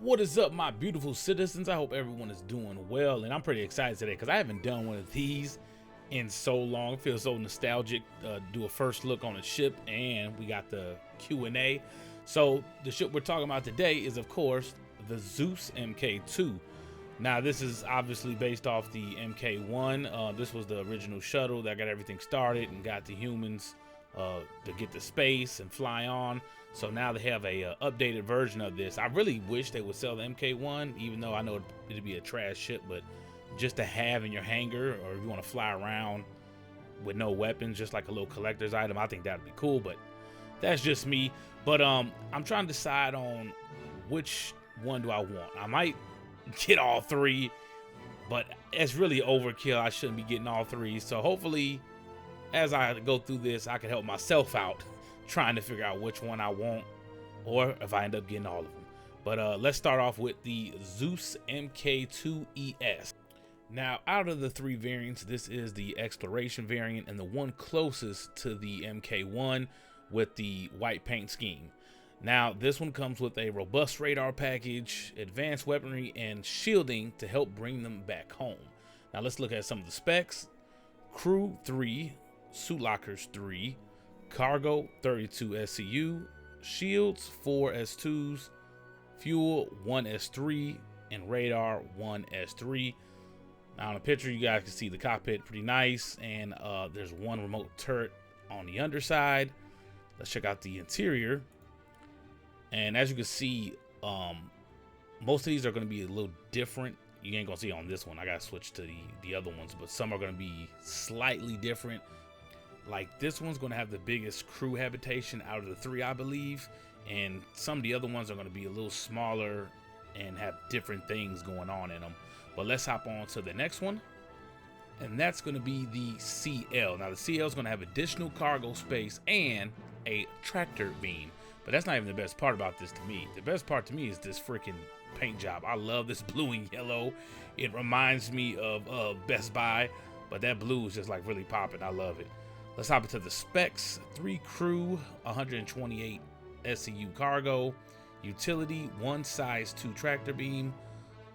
What is up, my beautiful citizens? I hope everyone is doing well, and I'm pretty excited today because I haven't done one of these in so long. It feels so nostalgic. Do a first look on a ship, and we got the Q&A. So the ship we're talking about today is, of course, the Zeus Mk2. Now, this is obviously based off the Mk1. This was the original shuttle that got everything started and got the humans to get to space and fly on. So now they have a updated version of this. I really wish they would sell the Mk1, even though I know it'd be a trash ship, but just to have in your hangar, or if you want to fly around with no weapons, just like a little collector's item, I think that'd be cool. But that's just me. But I'm trying to decide on which one do I want. I might get all three, but it's really overkill. I shouldn't be getting all three. So hopefully, as I go through this, I can help myself out trying to figure out which one I want, or if I end up getting all of them. But let's start off with the Zeus Mk2ES. Now, out of the three variants, this is the exploration variant and the one closest to the Mk1 with the white paint scheme. Now, this one comes with a robust radar package, advanced weaponry, and shielding to help bring them back home. Now, let's look at some of the specs. Crew 3, suit lockers 3, cargo 32 SCU, shields 4 S2s, fuel 1 S3, and radar 1 S3. Now, in the picture, you guys can see the cockpit pretty nice, and there's one remote turret on the underside. Let's check out the interior. And as you can see, most of these are going to be a little different. You ain't going to see on this one. I got to switch to the other ones, but some are going to be slightly different. Like, this one's going to have the biggest crew habitation out of the three, I believe. And some of the other ones are going to be a little smaller and have different things going on in them. But let's hop on to the next one. And that's going to be the CL. Now, the CL is going to have additional cargo space and a tractor beam. But that's not even the best part about this to me. The best part to me is this freaking paint job. I love this blue and yellow. It reminds me of Best Buy. But that blue is just like really popping. I love it. Let's hop into the specs. 3 crew, 128 SCU cargo, utility, 1 size 2 tractor beam,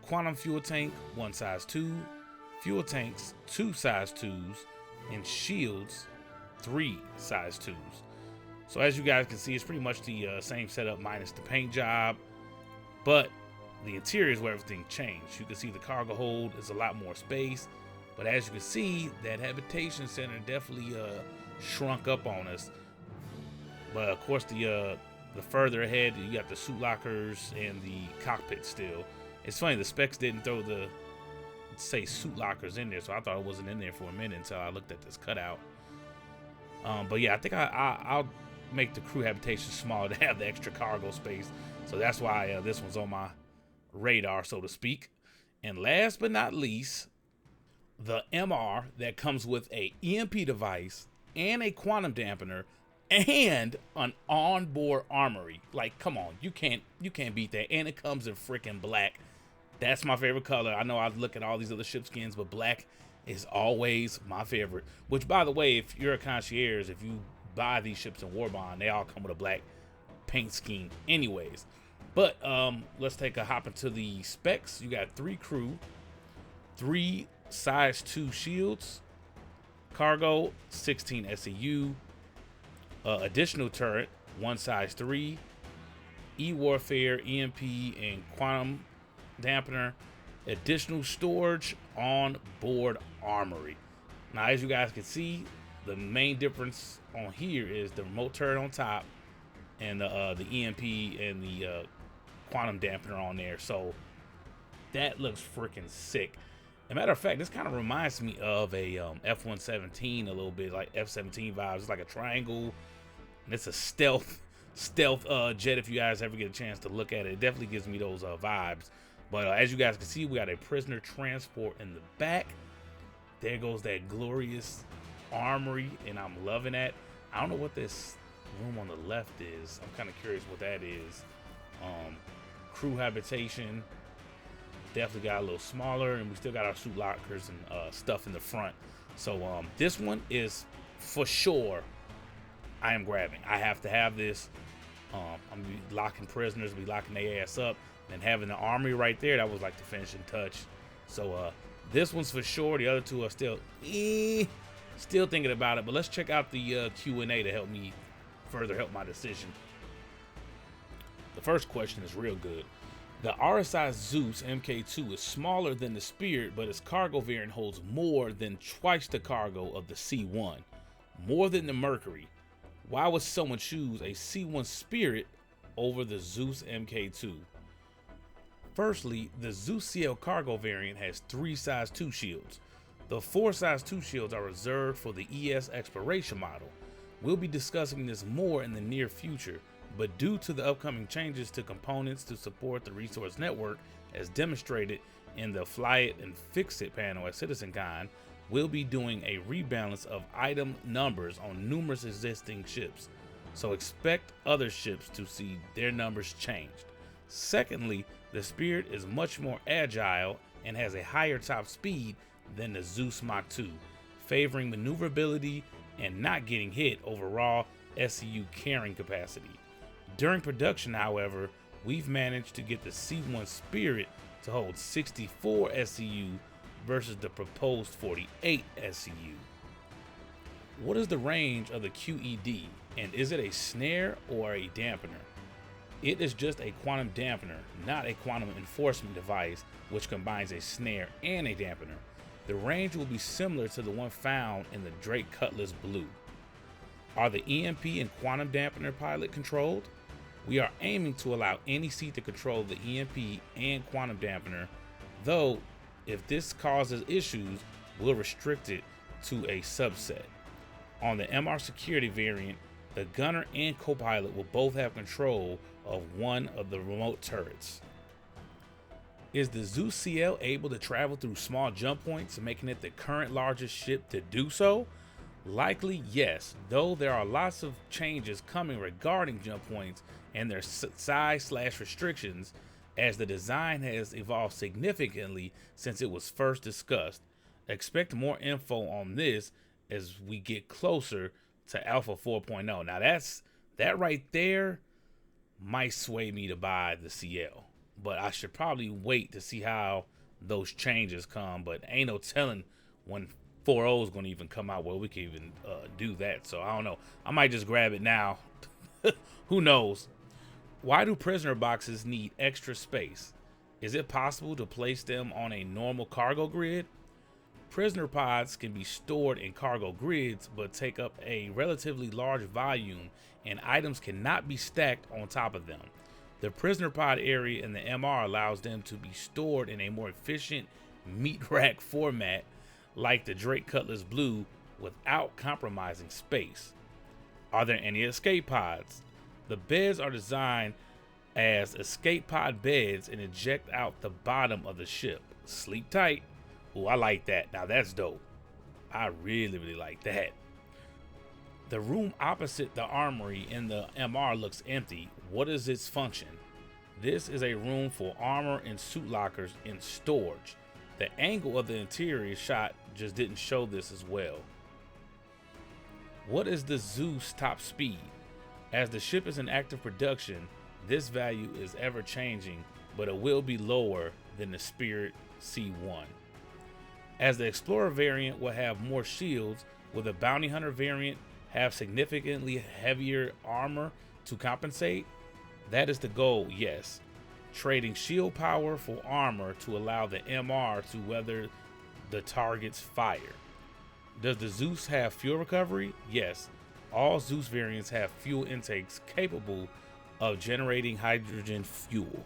quantum fuel tank, 1 size 2, fuel tanks, 2 size 2s, and shields, 3 size 2s. So as you guys can see, it's pretty much the same setup minus the paint job, but the interior is where everything changed. You can see the cargo hold is a lot more space. But as you can see, that habitation center definitely shrunk up on us. But of course, the further ahead, you got the suit lockers and the cockpit still. It's funny, the specs didn't throw the say suit lockers in there, so I thought it wasn't in there for a minute until I looked at this cutout. But yeah, I think I'll make the crew habitation smaller to have the extra cargo space. So that's why this one's on my radar, so to speak. And last but not least, the MR that comes with a EMP device and a quantum dampener and an onboard armory. Like, come on, you can't beat that. And it comes in freaking black. That's my favorite color. I know I look at all these other ship skins, but black is always my favorite. Which, by the way, if you're a concierge, if you buy these ships in Warbond, they all come with a black paint scheme anyways. But let's take a hop into the specs. You got 3 crew, 3 size 2 shields, cargo 16 SCU, additional turret 1 size 3, e-warfare, EMP, and quantum dampener, additional storage, on board armory. Now, as you guys can see, the main difference on here is the remote turret on top and the EMP and the quantum dampener on there. So that looks freaking sick. As a matter of fact, this kind of reminds me of a F-117 a little bit, like F-17 vibes. It's like a triangle, and it's a stealth jet. If you guys ever get a chance to look at it, it definitely gives me those vibes. But as you guys can see, we got a prisoner transport in the back. There goes that glorious armory, and I'm loving that. I don't know what this room on the left is. I'm kind of curious what that is. Crew habitation. Definitely got a little smaller, and we still got our suit lockers and stuff in the front. So this one is for sure I am grabbing. I have to have this. I'm gonna be locking prisoners, be locking their ass up. And having the armory right there, that was like the finishing touch. So this one's for sure. The other two are still thinking about it. But let's check out the Q&A to help me further help my decision. The first question is real good. The RSI Zeus MK2 is smaller than the Spirit, but its cargo variant holds more than twice the cargo of the C1, more than the Mercury. Why would someone choose a C1 Spirit over the Zeus MK2? Firstly, the Zeus CL cargo variant has 3 size 2 shields. The 4 size 2 shields are reserved for the ES exploration model. We'll be discussing this more in the near future, but due to the upcoming changes to components to support the resource network, as demonstrated in the Fly It and Fix It panel at CitizenCon, we'll be doing a rebalance of item numbers on numerous existing ships, so expect other ships to see their numbers changed. Secondly, the Spirit is much more agile and has a higher top speed than the Zeus Mach 2, favoring maneuverability and not getting hit over raw SCU carrying capacity. During production, however, we've managed to get the C1 Spirit to hold 64 SCU versus the proposed 48 SCU. What is the range of the QED, and is it a snare or a dampener? It is just a quantum dampener, not a quantum enforcement device which combines a snare and a dampener. The range will be similar to the one found in the Drake Cutlass Blue. Are the EMP and quantum dampener pilot controlled? We are aiming to allow any seat to control the EMP and quantum dampener, though if this causes issues, we'll restrict it to a subset. On the MR Security variant, the gunner and co-pilot will both have control of one of the remote turrets. Is the Zeus CL able to travel through small jump points, making it the current largest ship to do so? Likely yes, though there are lots of changes coming regarding jump points and their size/restrictions, as the design has evolved significantly since it was first discussed. Expect more info on this as we get closer to Alpha 4.0. Now that right there might sway me to buy the CL, but I should probably wait to see how those changes come. But ain't no telling when 4.0 is going to even come out where we can even do that. So I don't know. I might just grab it now. Who knows? Why do prisoner boxes need extra space? Is it possible to place them on a normal cargo grid? Prisoner pods can be stored in cargo grids, but take up a relatively large volume, and items cannot be stacked on top of them. The prisoner pod area in the MR allows them to be stored in a more efficient meat rack format like the Drake Cutlass Blue without compromising space. Are there any escape pods? The beds are designed as escape pod beds and eject out the bottom of the ship. Sleep tight. Oh, I like that. Now that's dope. I really like that. The room opposite the armory in the MR looks empty. What is its function? This is a room for armor and suit lockers in storage. The angle of the interior shot just didn't show this as well. What is the Zeus top speed? As the ship is in active production, this value is ever changing, but it will be lower than the Spirit C1. As the Explorer variant will have more shields, will the Bounty Hunter variant have significantly heavier armor to compensate? That is the goal, yes. Trading shield power for armor to allow the MR to weather the target's fire. Does the Zeus have fuel recovery? Yes. All Zeus variants have fuel intakes capable of generating hydrogen fuel.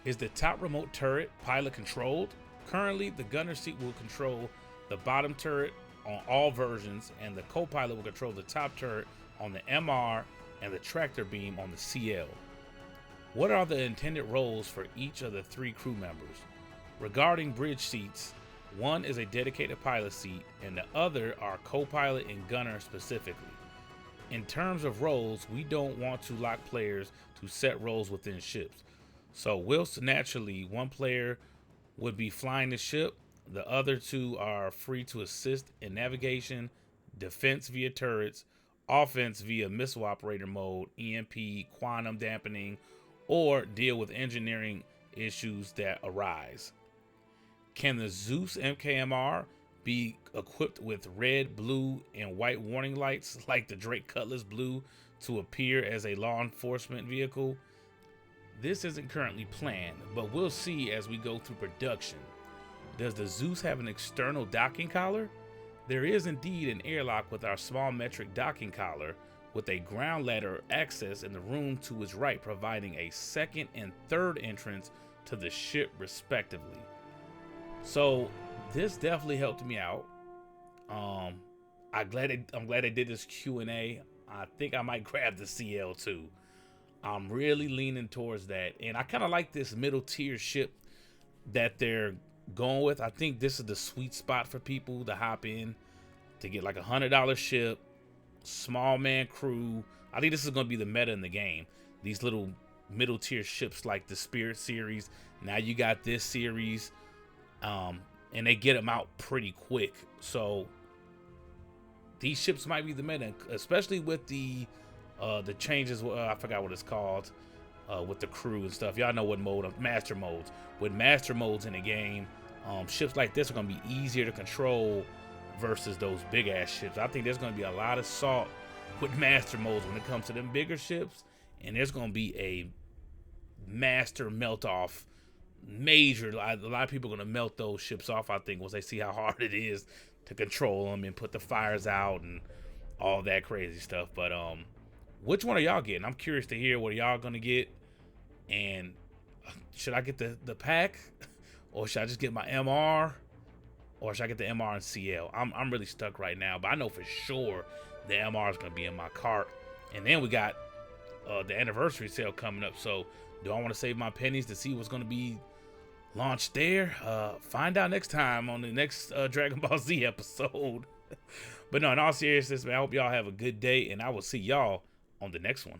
Is the top remote turret pilot controlled? Currently, the gunner seat will control the bottom turret on all versions, and the co-pilot will control the top turret on the MR and the tractor beam on the CL. What are the intended roles for each of the 3 crew members? Regarding bridge seats, one is a dedicated pilot seat, and the other are co-pilot and gunner specifically. In terms of roles, we don't want to lock players to set roles within ships. So whilst naturally one player would be flying the ship, the other 2 are free to assist in navigation, defense via turrets, offense via missile operator mode, EMP, quantum dampening, or deal with engineering issues that arise. Can the Zeus MKMR be equipped with red, blue, and white warning lights like the Drake Cutlass Blue to appear as a law enforcement vehicle? This isn't currently planned, but we'll see as we go through production. Does the Zeus have an external docking collar? There is indeed an airlock with our small metric docking collar, with a ground ladder access in the room to its right, providing a second and third entrance to the ship respectively. So this definitely helped me out. I'm glad they did this Q&A. I think I might grab the CL too. I'm really leaning towards that, and I kind of like this middle tier ship that they're going with. I think this is the sweet spot for people to hop in to get like $100 ship, small man crew. I think this is going to be the meta in the game. These little middle tier ships like the Spirit series. Now you got this series, and they get them out pretty quick. So these ships might be the meta, especially with the changes. I forgot what it's called, with the crew and stuff. Y'all know what mode, master modes. With master modes in the game, ships like this are going to be easier to control versus those big ass ships. I think there's going to be a lot of salt with master modes when it comes to them bigger ships, and there's going to be a master melt off. Major, a lot of people are going to melt those ships off, I think, once they see how hard it is to control them and put the fires out and all that crazy stuff. But which one are y'all getting? I'm curious to hear what y'all gonna get. And should I get the pack, or should I just get my MR, or should I get the MR and CL? I'm really stuck right now, but I know for sure the MR is gonna be in my cart. And then we got the anniversary sale coming up. So do I want to save my pennies to see what's gonna be launched there? Find out next time on the next Dragon Ball Z episode. But no, in all seriousness, man, I hope y'all have a good day, and I will see y'all on the next one.